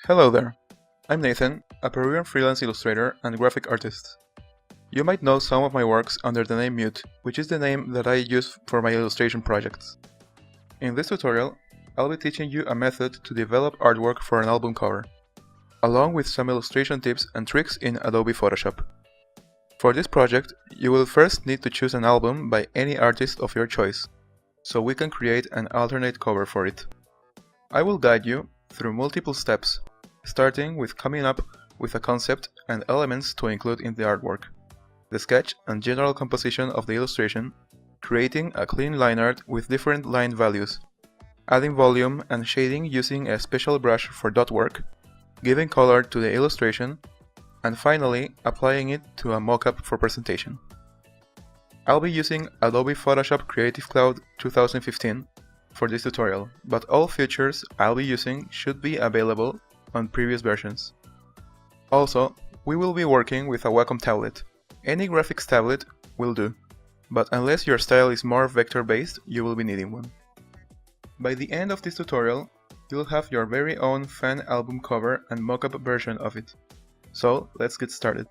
Hello there, I'm Nathan, a Peruvian freelance illustrator and graphic artist. You might know some of my works under the name Mute, which is the name that I use for my illustration projects. In this tutorial, I'll be teaching you a method to develop artwork for an album cover, along with some illustration tips and tricks in Adobe Photoshop. For this project, you will first need to choose an album by any artist of your choice, so we can create an alternate cover for it. I will guide you through multiple steps, starting with coming up with a concept and elements to include in the artwork, the sketch and general composition of the illustration, creating a clean line art with different line values, adding volume and shading using a special brush for dot work, giving color to the illustration, and finally applying it to a mockup for presentation. I'll be using Adobe Photoshop Creative Cloud 2015 for this tutorial, but all features I'll be using should be available on previous versions. Also, we will be working with a Wacom tablet. Any graphics tablet will do, but unless your style is more vector-based, you will be needing one. By the end of this tutorial, you'll have your very own fan album cover and mockup version of it. So, let's get started.